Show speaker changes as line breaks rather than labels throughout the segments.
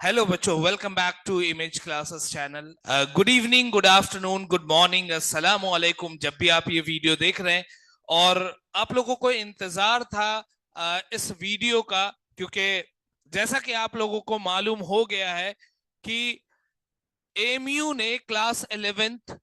Hello बच्चों, welcome back to image classes channel. Good evening, good afternoon, good morning, अस्सलाम वालेकुम जब भी आप ये वीडियो देख रहे हैं। और आप लोगों को इंतजार था इस वीडियो का, क्योंकि जैसा कि आप लोगों को मालूम हो गया है कि एमयू ने क्लास 11th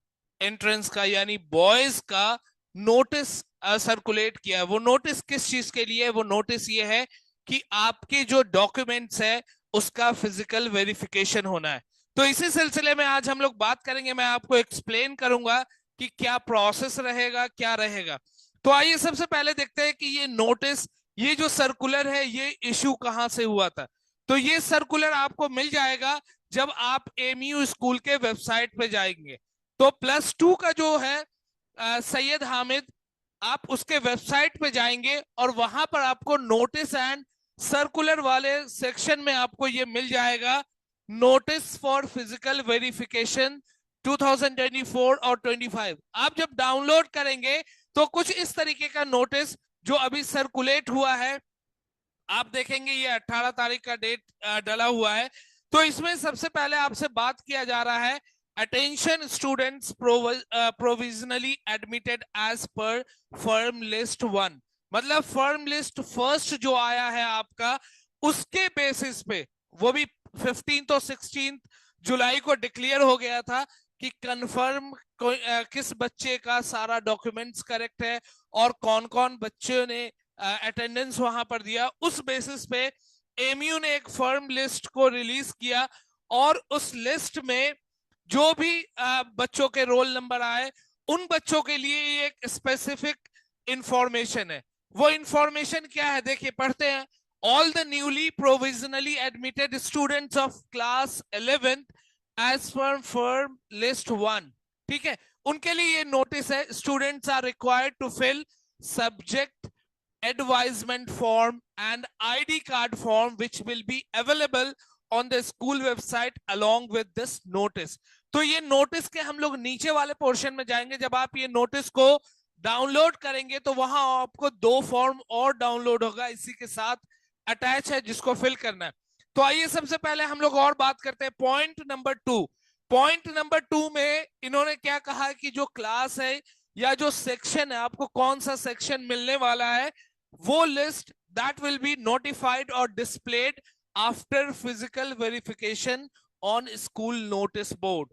एंट्रेंस का यानी बॉयज का नोटिस सर्कुलेट किया है। वो नोटिस किस चीज के लिए है? वो नोटिस ये है कि आपके जो डॉक्यूमेंट्स है उसका फिजिकल वेरिफिकेशन होना है। तो इसी सिलसिले में आज हम लोग बात करेंगे। मैं आपको एक्सप्लेन करूंगा कि क्या प्रोसेस रहेगा, क्या रहेगा। तो आइए सबसे पहले देखते हैं कि ये नोटिस, ये जो सर्कुलर है, ये इशू कहां से हुआ था। तो ये सर्कुलर आपको मिल जाएगा जब आप एमयू स्कूल के वेबसाइट पे जाएंगे। तो +2 का जो है सैयद हामिद, आप उसके वेबसाइट पे जाएंगे और वहां पर आपको नोटिस एंड सर्कुलर वाले सेक्शन में आपको ये मिल जाएगा, नोटिस फॉर फिजिकल वेरिफिकेशन 2024 और 25। आप जब डाउनलोड करेंगे तो कुछ इस तरीके का नोटिस जो अभी सर्कुलेट हुआ है, आप देखेंगे ये 18 तारीख का डेट डला हुआ है। तो इसमें सबसे पहले आपसे बात किया जा रहा है, attention students provisionally admitted as per firm list 1। मतलब फर्म लिस्ट फर्स्ट जो आया है आपका, उसके बेसिस पे, वो भी 15 और 16 जुलाई को डिक्लेयर हो गया था कि कंफर्म किस बच्चे का सारा डॉक्यूमेंट्स करेक्ट है और कौन कौन बच्चों ने अटेंडेंस वहां पर दिया। उस बेसिस पे एमयू ने एक फर्म लिस्ट को रिलीज किया और उस लिस्ट में जो भी बच्चों के रोल नंबर आए, उन बच्चों के लिए एक स्पेसिफिक इंफॉर्मेशन है। वो इंफॉर्मेशन क्या है, देखिए पढ़ते हैं। All the newly provisionally admitted students of class 11th as per firm list 1, ठीक है, उनके लिए ये नोटिस है। Students are required to fill subject advisement form and ID card form which will be available on the school website along with this notice। तो ये notice के हम लोग नीचे वाले पोर्शन में जाएंगे। जब आप ये नोटिस को डाउनलोड करेंगे तो वहां आपको 2 फॉर्म और डाउनलोड होगा, इसी के साथ अटैच है, जिसको फिल करना है। तो आइए सबसे पहले हम लोग और बात करते हैं पॉइंट नंबर 2। पॉइंट नंबर 2 में इन्होंने क्या कहा है कि जो क्लास है या जो सेक्शन है, आपको कौन सा सेक्शन मिलने वाला है, वो list that will be notified और displayed after physical verification on school notice board.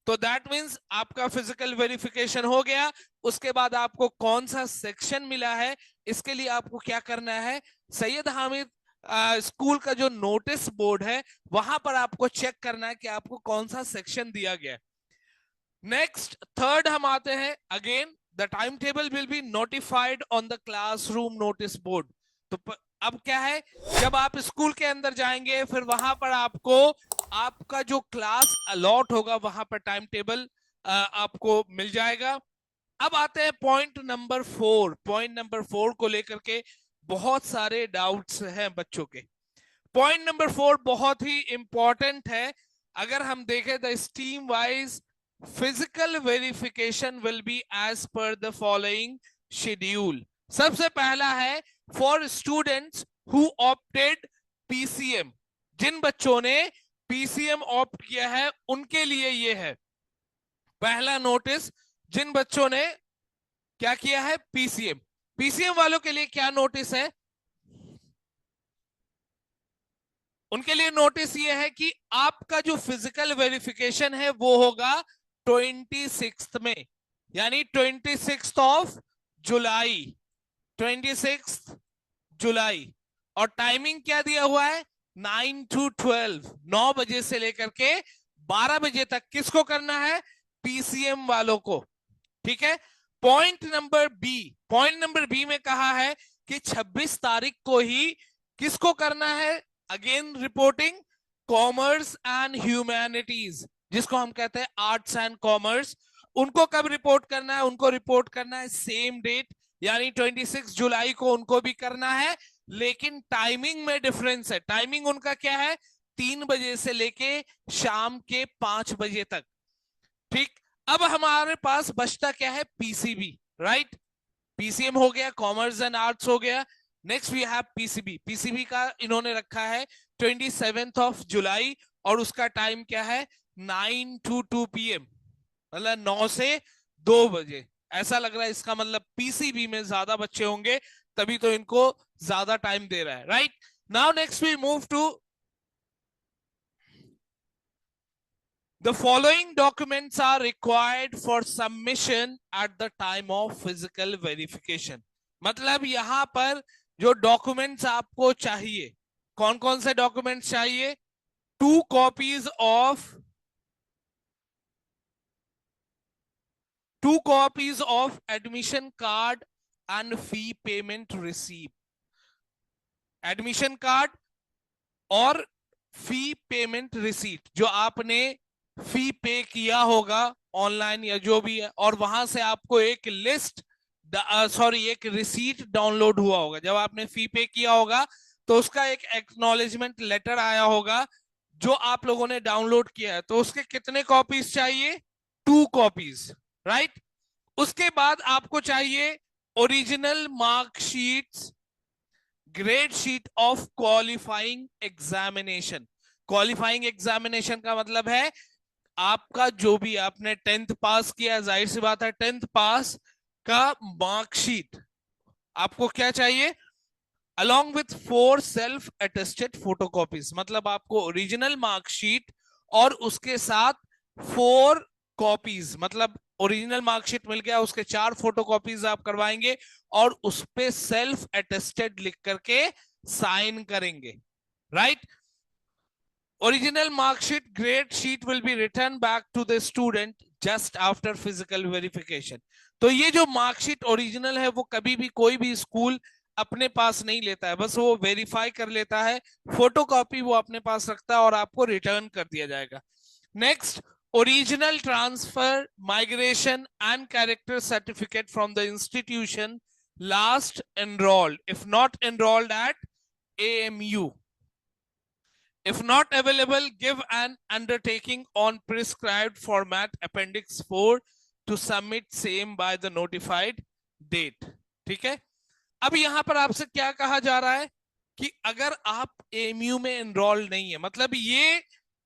तो दैट मींस आपका फिजिकल वेरिफिकेशन हो गया, उसके बाद आपको कौन सा सेक्शन मिला है, इसके लिए आपको क्या करना है, सैयद हामिद स्कूल का जो नोटिस बोर्ड है वहां पर आपको चेक करना है कि आपको कौन सा सेक्शन दिया गया। नेक्स्ट थर्ड हम आते हैं, again the time table will be notified on the classroom notice board. तो अब क्या है, जब आप स्कूल के अंदर जाएंगे फिर वहां पर आपको आपका जो क्लास अलॉट होगा वहां पर टाइम टेबल आपको मिल जाएगा। अब आते हैं पॉइंट नंबर 4। पॉइंट नंबर 4 को लेकर के बहुत सारे डाउट्स हैं बच्चों के। पॉइंट नंबर 4 बहुत ही इंपॉर्टेंट है। अगर हम देखें the stream wise physical verification will be as per the following schedule. सबसे पहला है for students who opted PCM. जिन बच्चों ने पीसीएम ऑप्ट किया है उनके लिए ये है पहला नोटिस। जिन बच्चों ने क्या किया है, पीसीएम, पीसीएम वालों के लिए क्या नोटिस है, उनके लिए नोटिस ये है कि आपका जो फिजिकल वेरिफिकेशन है वो होगा 26 में, यानी 26 जुलाई। और टाइमिंग क्या दिया हुआ है, 9 to 12, 9 बजे से लेकर के 12 बजे तक किसको करना है, पीसीएम वालों को, ठीक है। पॉइंट नंबर बी में कहा है कि 26 तारीख को ही किसको करना है, again reporting commerce and humanities, जिसको हम कहते हैं आर्ट्स एंड कॉमर्स। उनको कब रिपोर्ट करना है, उनको रिपोर्ट करना है सेम डेट, यानी 26 जुलाई को उनको भी करना है। लेकिन टाइमिंग में डिफरेंस है। टाइमिंग उनका क्या है, 3 बजे से लेके शाम के 5 बजे तक, ठीक। अब हमारे पास बचता क्या है, पीसीबी, राइट। पीसीएम हो गया, कॉमर्स एंड आर्ट्स हो गया। Next we have PCB. PCB का इन्होंने रखा है 27 जुलाई और उसका टाइम क्या है 9 to 2 PM, मतलब 9 से 2 बजे। ऐसा लग रहा है इसका मतलब पीसीबी में ज्यादा बच्चे होंगे, तभी तो इनको ज्यादा टाइम दे रहा है, right. Now next we move to the following documents are required for submission at the time of physical verification। मतलब यहां पर जो डॉक्यूमेंट्स आपको चाहिए, कौन कौन से डॉक्यूमेंट्स चाहिए? 2 copies of admission card and fee payment receipt। Admission card और फी पेमेंट रिसीट, जो आपने फी पे किया होगा ऑनलाइन या जो भी है, और वहां से आपको एक लिस्ट एक रिसीट डाउनलोड हुआ होगा। जब आपने फी पे किया होगा तो उसका एक एक्नॉलेजमेंट लेटर आया होगा जो आप लोगों ने डाउनलोड किया है। तो उसके कितने कॉपीज चाहिए? 2 कॉपीज, राइट। उसके बाद आपको चाहिए original marksheets, grade sheet of qualifying examination. Qualifying examination का मतलब है आपका जो भी आपने 10th पास किया, जाहिर सी बात है 10th पास का मार्कशीट आपको क्या चाहिए? along with 4 self attested photocopies। मतलब आपको ओरिजिनल मार्कशीट और उसके साथ 4 कॉपीज, मतलब ओरिजिनल मार्कशीट मिल गया, उसके 4 फोटोकॉपीज आप करवाएंगे और उस पे सेल्फ अटेस्टेड लिख करके साइन करेंगे, right. Original marksheet grade sheet will be return back to the student just after physical verification. तो ये जो मार्कशीट ओरिजिनल है वो कभी भी कोई भी स्कूल अपने पास नहीं लेता है, बस वो वेरीफाई कर लेता है, फोटोकॉपी वो अपने पास रखता है और आपको रिटर्न कर दिया जाएगा। Next, original transfer, migration and character certificate from the institution last enrolled, if not enrolled at AMU। If not available, give an undertaking on prescribed format appendix 4 to submit same by the notified date। ठीक है। अब यहां पर आपसे क्या कहा जा रहा है कि अगर आप एमयू में एनरोल नहीं है, मतलब ये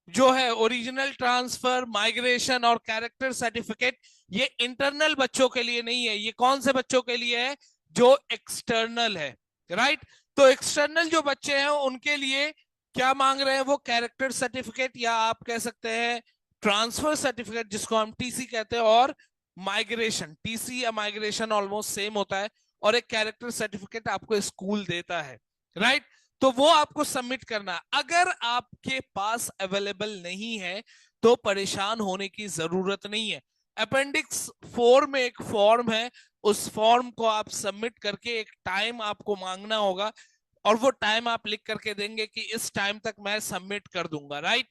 जो है ओरिजिनल ट्रांसफर, माइग्रेशन और कैरेक्टर सर्टिफिकेट, ये इंटरनल बच्चों के लिए नहीं है। ये कौन से बच्चों के लिए है? जो एक्सटर्नल है, राइट। तो एक्सटर्नल जो बच्चे हैं उनके लिए क्या मांग रहे हैं? वो कैरेक्टर सर्टिफिकेट या आप कह सकते हैं ट्रांसफर सर्टिफिकेट, जिसको हम टीसी कहते हैं, और माइग्रेशन। टीसी या माइग्रेशन ऑलमोस्ट सेम होता है, और एक कैरेक्टर सर्टिफिकेट आपको स्कूल देता है, राइट। तो वो आपको सबमिट करना। अगर आपके पास अवेलेबल नहीं है तो परेशान होने की जरूरत नहीं है। अपेंडिक्स 4 में एक फॉर्म है, उस फॉर्म को आप सबमिट करके एक टाइम आपको मांगना होगा, और वो टाइम आप लिख करके देंगे कि इस टाइम तक मैं सबमिट कर दूंगा, राइट।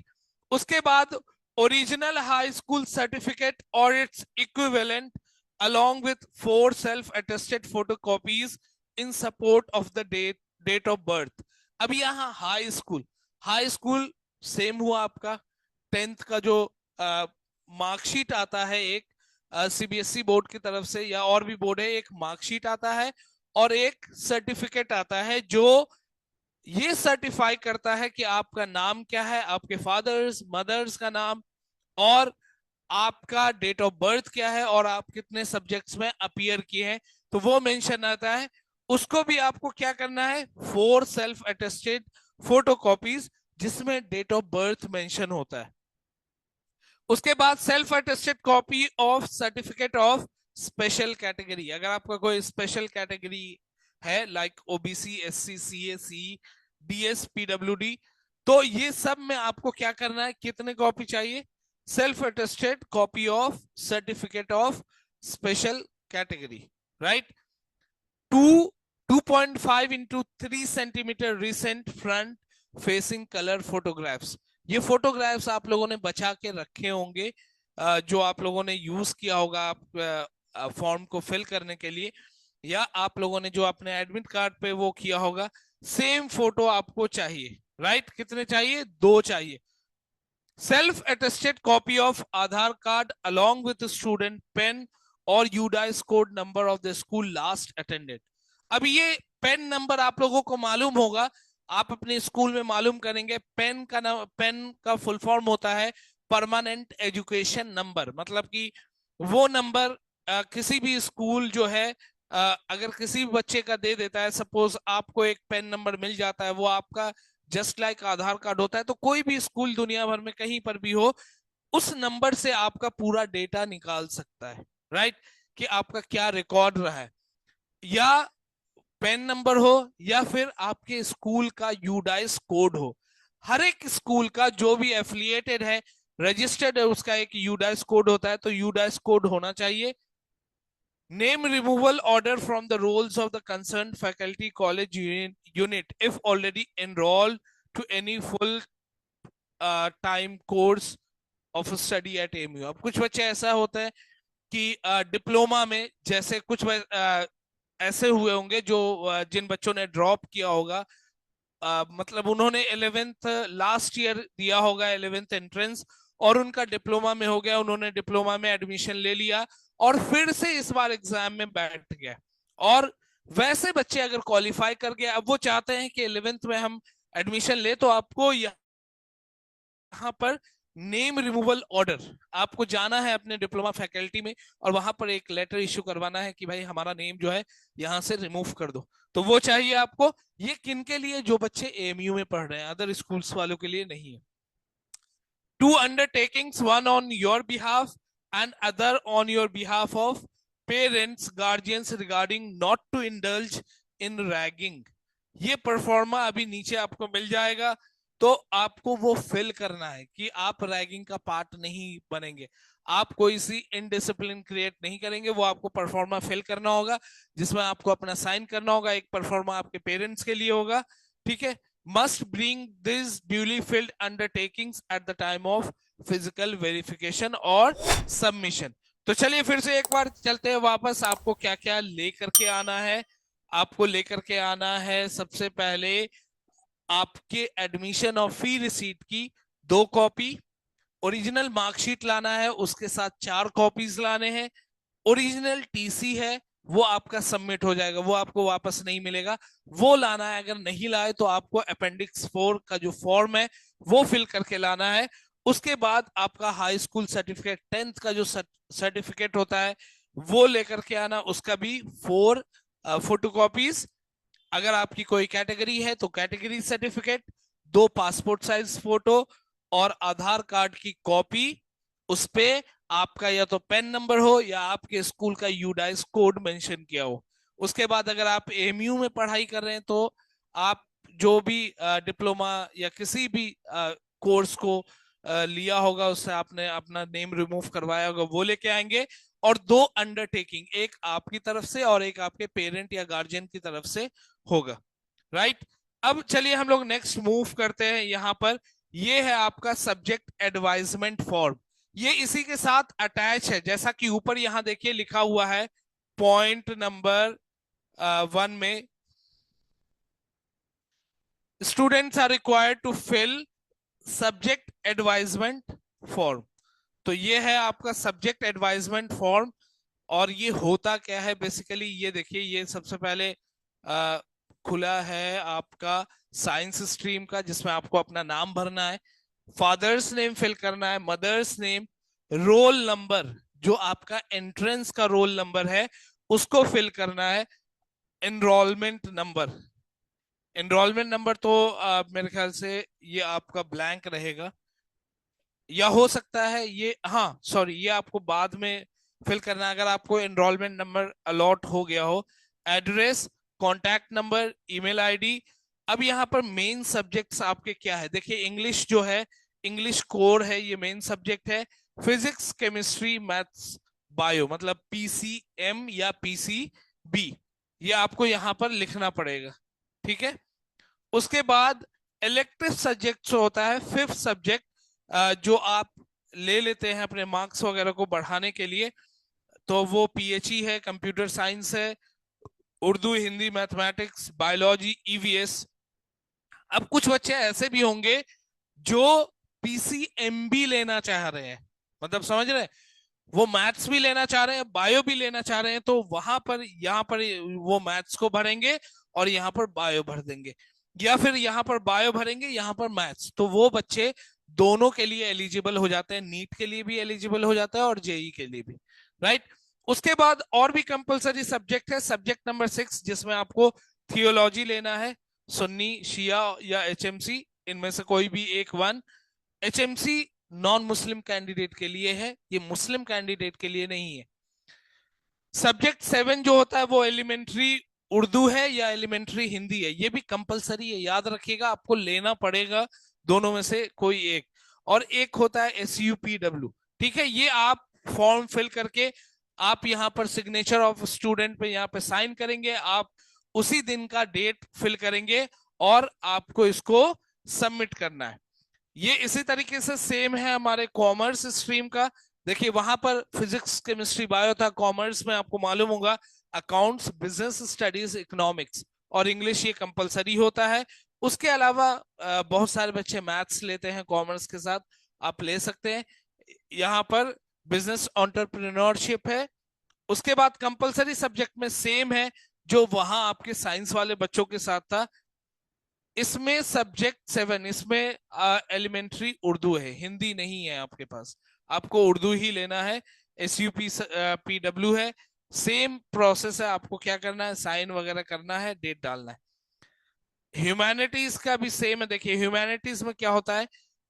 उसके बाद ओरिजिनल हाई स्कूल सर्टिफिकेट और its equivalent along with 4 self-attested photocopies in support of the date of birth। अब यहाँ हाई स्कूल सेम हुआ आपका 10th का जो मार्कशीट आता है, एक सीबीएसई बोर्ड की तरफ से या और भी बोर्ड है, एक मार्कशीट आता है और एक सर्टिफिकेट आता है जो ये सर्टिफाई करता है कि आपका नाम क्या है, आपके फादर्स मदर्स का नाम, और आपका डेट ऑफ बर्थ क्या है, और आप कितने सब्जेक्ट्स में अपीयर किए हैं, तो वो मेंशन आता है। उसको भी आपको क्या करना है? 4 सेल्फ अटेस्टेड फोटोकॉपीज जिसमें डेट ऑफ बर्थ मेंशन होता है। उसके बाद self attested copy of certificate of special category. अगर आपका कोई स्पेशल कैटेगरी है लाइक ओबीसी, एससी, सीए, सी, डीएस, पीडब्ल्यूडी, तो ये सब में आपको क्या करना है? कितने कॉपी चाहिए? Self attested copy of certificate of special category, right. 2.5 into 3 centimetre recent front facing colour photographs. ये फोटोग्राफ्स आप लोगों ने बचा के रखे होंगे, जो आप लोगों ने यूज किया होगा आप फॉर्म को फिल करने के लिए, या आप लोगों ने जो अपने एडमिट कार्ड पे वो किया होगा, सेम फोटो आपको चाहिए, राइट। कितने चाहिए? 2 चाहिए। Self attested copy of Aadhaar card along with student PEN और UDISE code number of the school last attended. अब ये पेन नंबर आप लोगों को मालूम होगा, आप अपने स्कूल में मालूम करेंगे पेन का फुल फॉर्म होता है परमानेंट एजुकेशन नंबर। मतलब कि वो नंबर किसी भी स्कूल जो है अगर किसी भी बच्चे का दे देता है, सपोज आपको एक पेन नंबर मिल जाता है, वो आपका जस्ट लाइक आधार कार्ड होता है, तो कोई भी स्कूल दुनिया भर में कहीं पर भी हो, उस नंबर से आपका पूरा डेटा निकाल सकता है, राइट, कि आपका क्या रिकॉर्ड रहा है। या पेन नंबर हो या फिर आपके स्कूल का यूडाइस कोड हो। हर एक स्कूल का जो भी एफिलिएटेड है, रजिस्टर्ड है, उसका एक यूडाइस कोड होता है, तो यूडाइस कोड होना चाहिए। Name removal order from the rolls of the concern faculty college unit if already enrolled to any full time course of study at MU. अब कुछ बच्चे ऐसा होता है कि डिप्लोमा में जैसे कुछ ऐसे हुए होंगे जो जिन बच्चों ने ड्रॉप किया होगा, मतलब उन्होंने 11th लास्ट ईयर दिया होगा, 11th एंट्रेंस, और उनका डिप्लोमा में हो गया, उन्होंने डिप्लोमा में एडमिशन ले लिया और फिर से इस बार एग्जाम में बैठ गया। और वैसे बच्चे अगर क्वालिफाई कर गए, अब वो चाहते हैं कि 11th में हम एडमिशन ले, तो आपको यहाँ पर नेम रिमूवल ऑर्डर, आपको जाना है अपने डिप्लोमा फैकल्टी में और वहां पर एक लेटर इश्यू करवाना है कि भाई हमारा नेम जो है यहाँ से रिमूव कर दो। तो वो चाहिए आपको। ये किन के लिए? जो बच्चे एएमयू में पढ़ रहे हैं, अदर स्कूल्स वालों के लिए नहीं है। Two undertakings, one on your behalf and other on your behalf of parents guardians regarding not to indulge in ragging. ये परफॉर्मा अभी नीचे आपको मिल जाएगा, तो आपको वो फिल करना है कि आप रैगिंग का पार्ट नहीं बनेंगे, आप कोई सी इनडिसिप्लिन क्रिएट नहीं करेंगे। वो आपको परफॉर्मा फिल करना होगा, जिसमें आपको अपना साइन करना होगा। एक परफॉर्मा आपके पेरेंट्स के लिए होगा, ठीक है। Must bring this duly field undertakings at the time of physical verification और सबमिशन। तो चलिए फिर से एक बार चलते हैं वापस, आपको क्या क्या लेकर के आना है। आपको लेकर के आना है सबसे पहले आपके एडमिशन और फी रिसीट की 2 कॉपी, ओरिजिनल मार्कशीट लाना है, उसके साथ 4 कॉपीज लाने हैं, ओरिजिनल टीसी है, वो आपका सबमिट हो जाएगा, वो आपको वापस नहीं मिलेगा, वो लाना है। अगर नहीं लाए तो आपको अपेंडिक्स 4 का जो फॉर्म है वो फिल करके लाना है। उसके बाद आपका हाई स्कूल सर्टिफिकेट, 10th का जो सर्टिफिकेट होता है वो लेकर के आना, उसका भी 4 फोटोकॉपीज। अगर आपकी कोई कैटेगरी है तो category certificate, 2 passport size photo और आधार कार्ड की कॉपी, उस पे आपका या तो पेन नंबर हो या आपके स्कूल का यूडाइस कोड मेंशन किया हो। उसके बाद अगर आप एमयू में पढ़ाई कर रहे हैं तो आप जो भी डिप्लोमा या किसी भी कोर्स को लिया होगा, उससे आपने अपना नेम रिमूव करवाया होगा, वो लेके आएंगे। और 2 अंडरटेकिंग, एक आपकी तरफ से और एक आपके पेरेंट या गार्जियन की तरफ से होगा, राइट। अब चलिए हम लोग नेक्स्ट मूव करते हैं। यहां पर ये है आपका सब्जेक्ट एडवाइजमेंट फॉर्म। ये इसी के साथ अटैच है, जैसा कि ऊपर यहां देखिए लिखा हुआ है पॉइंट नंबर 1 में, students are required to fill subject advisement form. तो ये है आपका सब्जेक्ट एडवाइजमेंट फॉर्म। और ये होता क्या है बेसिकली, ये देखिए, ये सबसे पहले खुला है आपका साइंस स्ट्रीम का, जिसमें आपको अपना नाम भरना है, फादर्स नेम फिल करना है, मदर्स नेम, रोल नंबर, जो आपका एंट्रेंस का रोल नंबर है उसको फिल करना है, एनरोलमेंट नंबर। एनरोलमेंट नंबर तो मेरे ख्याल से ये आपका ब्लैंक रहेगा, या हो सकता है ये, हाँ सॉरी, ये आपको बाद में फिल करना है अगर आपको एनरोलमेंट नंबर अलॉट हो गया हो। Address, contact number, email ID. अब यहाँ पर मेन सब्जेक्ट्स आपके क्या है, देखिए इंग्लिश जो है, इंग्लिश कोर है, ये मेन सब्जेक्ट है। फिजिक्स, केमिस्ट्री, मैथ्स, बायो, मतलब पीसीएम या पीसीबी, ये आपको यहाँ पर लिखना पड़ेगा, ठीक है। उसके बाद इलेक्टिव सब्जेक्ट होता है 5th सब्जेक्ट, जो आप ले लेते हैं अपने मार्क्स वगैरह को बढ़ाने के लिए, तो वो पीएचई है, कंप्यूटर साइंस है, Urdu, Hindi, mathematics, biology, EVS. अब कुछ बच्चे ऐसे भी होंगे जो पीसीएमबी लेना चाह रहे हैं, मतलब समझ रहे हैं, वो मैथ्स भी लेना चाह रहे हैं, बायो भी लेना चाह रहे हैं, तो वहां पर यहाँ पर वो मैथ्स को भरेंगे और यहाँ पर बायो भर देंगे। या फिर यहाँ पर बायो भरेंगे, यहाँ पर मैथ्स, तो वो बच्चे दोनों के लिए एलिजिबल हो जाते हैं, नीट के लिए भी एलिजिबल हो जाता है और जेई के लिए भी, राइट। उसके बाद और भी कंपलसरी सब्जेक्ट है, सब्जेक्ट नंबर 6, जिसमें आपको थियोलॉजी लेना है, सुन्नी, शिया या एचएमसी, इनमें से कोई भी एक one. HMC non Muslim candidate के लिए है, ये मुस्लिम कैंडिडेट के लिए नहीं है। सब्जेक्ट 7 जो होता है वो एलिमेंट्री उर्दू है या एलिमेंट्री हिंदी है, ये भी कंपलसरी है, याद रखिएगा, आपको लेना पड़ेगा दोनों में से कोई एक। और एक होता है SUPW, ठीक है, ये आप फॉर्म फिल करके आप यहाँ पर सिग्नेचर ऑफ स्टूडेंट पे यहाँ पे साइन करेंगे, आप उसी दिन का डेट फिल करेंगे और आपको इसको सबमिट करना है। ये इसी तरीके से सेम है हमारे कॉमर्स स्ट्रीम का। देखिए वहां पर फिजिक्स, केमिस्ट्री, बायो था, कॉमर्स में आपको मालूम होगा अकाउंट्स, बिजनेस स्टडीज, इकोनॉमिक्स और इंग्लिश, ये कंपलसरी होता है। उसके अलावा बहुत सारे बच्चे मैथ्स लेते हैं कॉमर्स के साथ, आप ले सकते हैं। यहाँ पर बिजनेस एंटरप्रेन्योरशिप है। उसके बाद कंपलसरी सब्जेक्ट में सेम है जो वहां आपके साइंस वाले बच्चों के साथ था, इसमें सब्जेक्ट 7, इसमें एलिमेंट्री उर्दू है, हिंदी नहीं है आपके पास, आपको उर्दू ही लेना है। SUPW है, सेम प्रोसेस है, आपको क्या करना है, साइन वगैरह करना है, डेट डालना है। ह्यूमैनिटीज का भी सेम है। देखिए ह्यूमैनिटीज में क्या होता है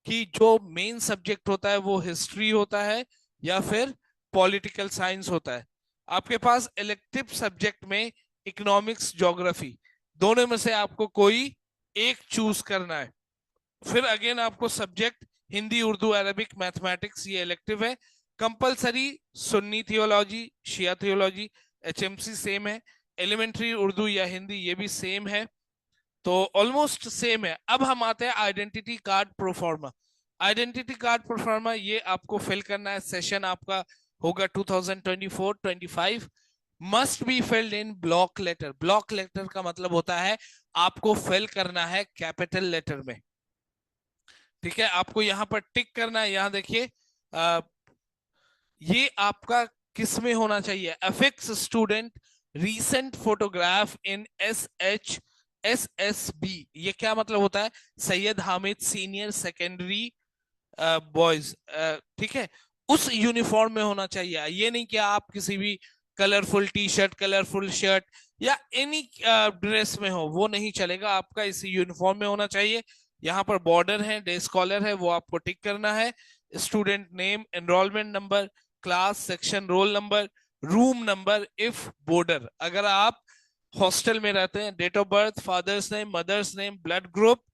कि जो मेन सब्जेक्ट होता है वो हिस्ट्री होता है या फिर पॉलिटिकल साइंस होता है। आपके पास इलेक्टिव सब्जेक्ट में इकोनॉमिक्स, ज्योग्राफी, दोनों में से आपको कोई एक चूज करना है। फिर अगेन आपको subject Hindi, Urdu, Arabic, mathematics, ये इलेक्टिव है। कंपलसरी सुन्नी थियोलॉजी, शिया थियोलॉजी, HMC सेम है। एलिमेंट्री उर्दू या हिंदी, ये भी सेम है, तो ऑलमोस्ट सेम है। अब हम आते हैं identity card proforma. Identity card proforma ये आपको फिल करना है, सेशन आपका होगा 2024-25, must be filled in block letter. Block letter का मतलब होता है आपको फिल करना है कैपिटल लेटर में, ठीक है। आपको यहाँ पर टिक करना है, यहाँ देखिए ये आपका किस में होना चाहिए, अफिक्स स्टूडेंट रीसेंट फोटोग्राफ इन SHSSB, ये क्या मतलब होता है, Syed Hamid senior secondary boys, ठीक है, उस यूनिफॉर्म में होना चाहिए। ये नहीं कि आप किसी भी colourful T shirt, colourful shirt या एनी ड्रेस में हो, वो नहीं चलेगा, आपका इस यूनिफॉर्म में होना चाहिए। यहाँ पर बॉर्डर है, डे स्कॉलर है, वो आपको टिक करना है। Student name, enrolment number, class, section, roll number, room number if boarder, अगर आप हॉस्टल में रहते हैं, date of birth, father's name, mother's name, blood group,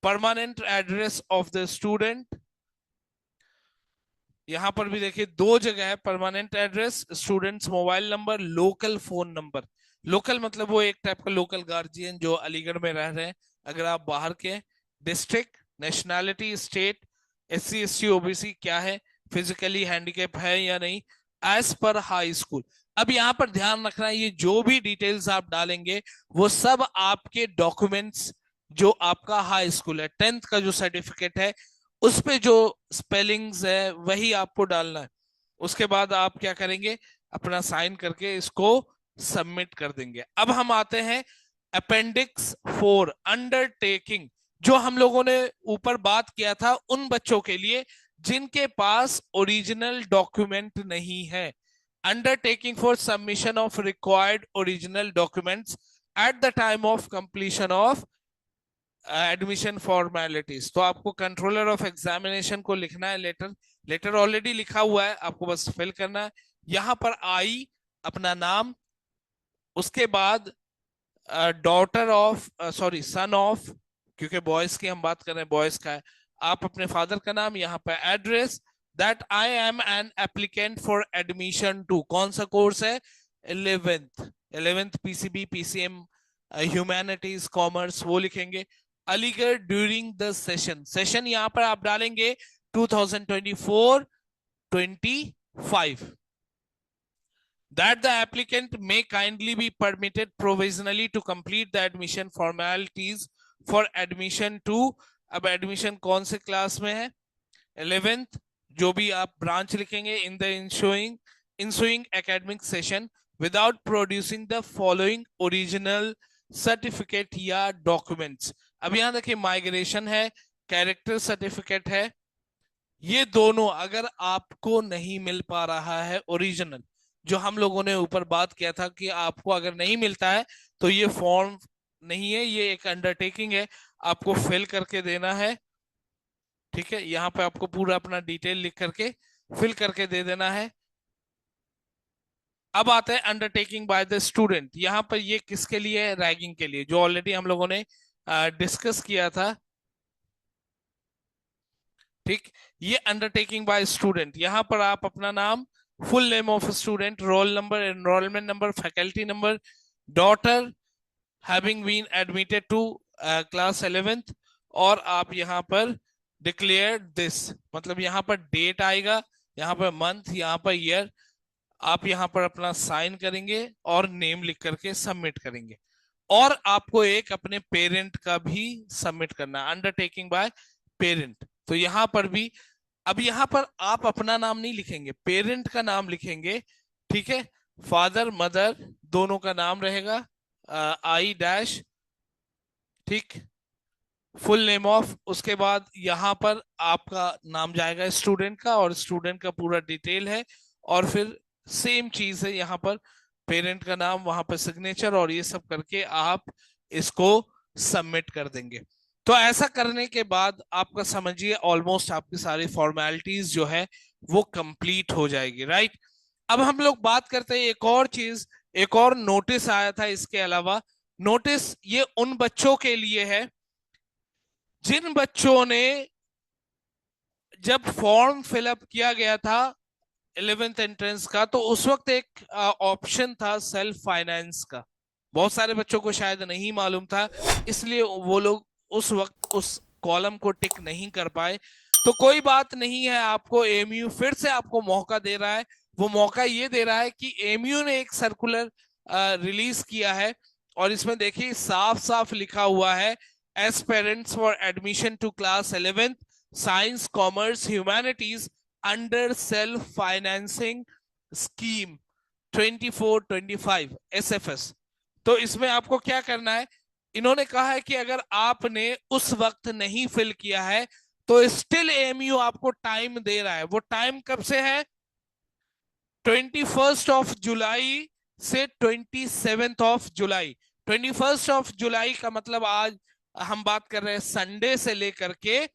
permanent address of the student. यहां पर भी देखिए दो जगह है, permanent address, students mobile number, local phone number. Local मतलब वो एक टाइप का लोकल गार्जियन जो अलीगढ़ में रह रहे हैं, अगर आप बाहर के। District, nationality, state, SC ST OBC क्या है, फिजिकली हैंडीकैप है या नहीं, एज पर हाई स्कूल। अब यहाँ पर ध्यान रखना है, ये जो भी डिटेल्स आप डालेंगे वो सब आपके डॉक्यूमेंट्स, जो आपका हाई स्कूल है, 10th का जो सर्टिफिकेट है उस पे जो स्पेलिंग्स है वही आपको डालना है। उसके बाद आप क्या करेंगे, अपना साइन करके इसको सबमिट कर देंगे। अब हम आते हैं अपेंडिक्स 4, अंडरटेकिंग, जो हम लोगों ने ऊपर बात किया था उन बच्चों के लिए जिनके पास ओरिजिनल डॉक्यूमेंट नहीं है। Undertaking for submission of required original documents at the time of completion of admission formalities. तो आपको कंट्रोलर ऑफ एग्जामिनेशन को लिखना है लेटर, लेटर ऑलरेडी लिखा हुआ है, आपको बस फिल करना है। यहां पर आई अपना नाम, उसके बाद daughter of, sorry son of, क्योंकि बॉयज की हम बात कर रहे हैं, बॉयज का है, आप अपने फादर का नाम, यहाँ पर address, that I am an applicant for admission to, कौन सा कोर्स है, 11th PCB PCM humanities commerce, वो लिखेंगे। Aligarh during the session, session यहाँ पर आप डालेंगे 2024-25, that the applicant may kindly be permitted provisionally to complete the admission formalities for admission to, अब एडमिशन कौन से क्लास में है, 11th, जो भी आप ब्रांच लिखेंगे, in the ensuing academic session without producing the following original certificate या documents। अब यहाँ देखिए माइग्रेशन है, कैरेक्टर सर्टिफिकेट है, ये दोनों अगर आपको नहीं मिल पा रहा है ओरिजिनल, जो हम लोगों ने ऊपर बात किया था कि आपको अगर नहीं मिलता है तो ये फॉर्म नहीं है, ये एक अंडरटेकिंग है, आपको फिल करके देना है। ठीक है, यहाँ पे आपको पूरा अपना डिटेल लिख करके फिल करके दे देना है। अब आता है अंडरटेकिंग बाय द स्टूडेंट। यहाँ पर ये किसके लिए है? रैगिंग के लिए, जो ऑलरेडी हम लोगों ने डिस्कस किया था। ठीक, ये अंडरटेकिंग बाय स्टूडेंट, यहाँ पर आप अपना नाम, full name of student, roll number, enrolment number, faculty number, daughter having been admitted to class 11th, और आप यहाँ पर डिक्लेयर दिस, मतलब यहाँ पर डेट आएगा, यहाँ पर मंथ, यहाँ पर ईयर, आप यहाँ पर अपना साइन करेंगे और नेम लिख करके सबमिट करेंगे। और आपको एक अपने पेरेंट का भी सबमिट करना है, अंडरटेकिंग बाय पेरेंट। तो यहाँ पर भी, अब यहाँ पर आप अपना नाम नहीं लिखेंगे, पेरेंट का नाम लिखेंगे। ठीक है, फादर मदर दोनों का नाम रहेगा, आई डैश, ठीक, फुल नेम ऑफ, उसके बाद यहाँ पर आपका नाम जाएगा स्टूडेंट का, और स्टूडेंट का पूरा डिटेल है, और फिर सेम चीज है यहाँ पर, पेरेंट का नाम, वहां पर सिग्नेचर, और ये सब करके आप इसको सबमिट कर देंगे। तो ऐसा करने के बाद आपका समझिए ऑलमोस्ट आपकी सारी फॉर्मेलिटीज जो है वो कंप्लीट हो जाएगी, राइट। अब हम लोग बात करते हैं एक और चीज, एक और नोटिस आया था इसके अलावा। नोटिस ये उन बच्चों के लिए है जिन बच्चों ने, जब फॉर्म फिलअप किया गया था 11th एंट्रेंस का, तो उस वक्त एक ऑप्शन था सेल्फ फाइनेंस का। बहुत सारे बच्चों को शायद नहीं मालूम था, इसलिए वो लोग उस वक्त उस कॉलम को टिक नहीं कर पाए। तो कोई बात नहीं है, आपको एमयू फिर से आपको मौका दे रहा है। वो मौका ये दे रहा है कि एमयू ने एक सर्कुलर रिलीज किया है, और इसमें देखिए साफ साफ लिखा हुआ है, aspirants for admission to class 11th science commerce humanities under self financing scheme 24-25 SFS। तो इसमें आपको क्या करना है, इन्होंने कहा है कि अगर आपने उस वक्त नहीं फिल किया है तो स्टिल एमयू आपको टाइम दे रहा है। वो टाइम कब से है? 21 जुलाई से 27 जुलाई। 21 जुलाई का मतलब आज हम बात कर रहे हैं संडे से लेकर के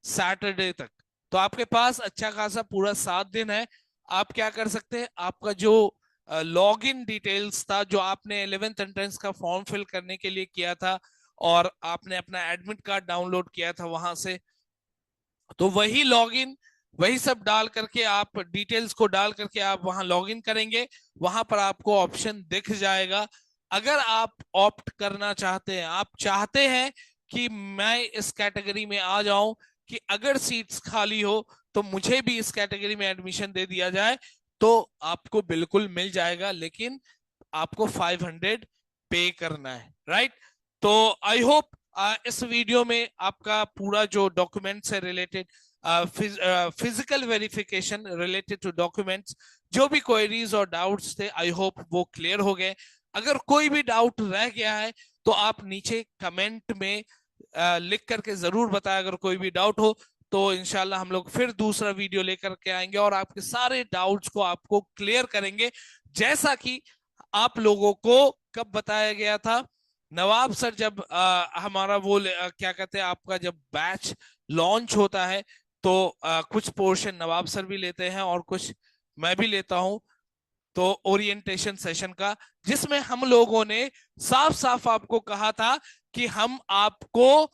सैटरडे तक। तो आपके पास अच्छा खासा पूरा 7 दिन है। आप क्या कर सकते हैं, आपका जो लॉग इन डिटेल्स था, जो आपने 11th एंट्रेंस का फॉर्म फिल करने के लिए किया था, और आपने अपना एडमिट कार्ड डाउनलोड किया था वहां से, तो वही लॉगिन, वही सब डाल करके, आप डिटेल्स को डाल करके आप वहां लॉगिन करेंगे। वहां पर आपको ऑप्शन दिख जाएगा। अगर आप ऑप्ट करना चाहते हैं, आप चाहते हैं कि मैं इस कैटेगरी में आ जाऊं, कि अगर सीट्स खाली हो तो मुझे भी इस कैटेगरी में एडमिशन दे दिया जाए, तो आपको बिल्कुल मिल जाएगा, लेकिन आपको 500 पे करना है, राइट। तो आई होप इस वीडियो में आपका पूरा जो डॉक्यूमेंट्स है related, physical verification related to documents, जो भी क्वेरीज और डाउट्स थे, आई होप वो क्लियर हो गए। अगर कोई भी डाउट रह गया है तो आप नीचे कमेंट में लिख करके जरूर बताएं। अगर कोई भी डाउट हो तो इंशाल्लाह हम लोग फिर दूसरा वीडियो लेकर के आएंगे और आपके सारे डाउट्स को आपको क्लियर करेंगे, जैसा कि आप लोगों को कब बताया गया था। नवाब सर जब हमारा वो क्या कहते हैं, आपका जब बैच लॉन्च होता है तो कुछ पोर्शन नवाब सर भी लेते हैं और कुछ मैं भी लेता हूं, तो ओरिएंटेशन सेशन का, जिसमें हम लोगों ने साफ साफ आपको कहा था कि हम आपको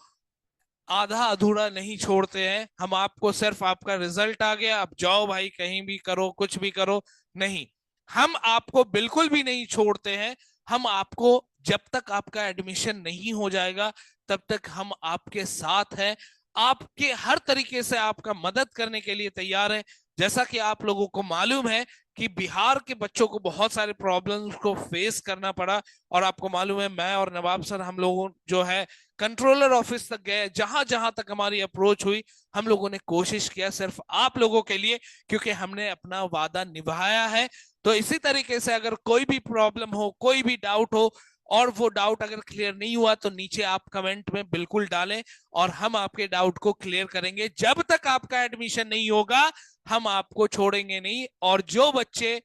आधा अधूरा नहीं छोड़ते हैं। हम आपको सिर्फ आपका रिजल्ट आ गया, अब जाओ भाई कहीं भी करो, कुछ भी करो, नहीं, हम आपको बिल्कुल भी नहीं छोड़ते हैं। हम आपको, जब तक आपका एडमिशन नहीं हो जाएगा तब तक हम आपके साथ हैं, आपके हर तरीके से आपका मदद करने के लिए तैयार हैं। जैसा कि आप लोगों को मालूम है कि बिहार के बच्चों को बहुत सारे प्रॉब्लम्स को फेस करना पड़ा, और आपको मालूम है मैं और नवाब सर हम लोगों जो है कंट्रोलर ऑफिस तक गए, जहां जहां तक हमारी अप्रोच हुई हम लोगों ने कोशिश किया सिर्फ आप लोगों के लिए, क्योंकि हमने अपना वादा निभाया है। तो इसी तरीके से अगर कोई भी प्रॉब्लम हो, कोई भी डाउट हो, और वो डाउट अगर क्लियर नहीं हुआ तो नीचे आप कमेंट में बिल्कुल डालें और हम आपके डाउट को क्लियर करेंगे। जब तक आपका एडमिशन नहीं होगा हम आपको छोड़ेंगे नहीं। और जो बच्चे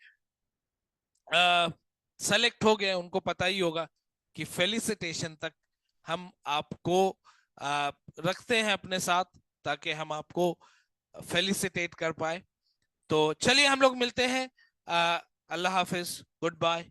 सेलेक्ट हो गए उनको पता ही होगा कि फेलिसिटेशन तक हम आपको रखते हैं अपने साथ, ताकि हम आपको फेलिसिटेट कर पाए। तो चलिए हम लोग मिलते हैं। अल्लाह हाफिज, गुड बाय।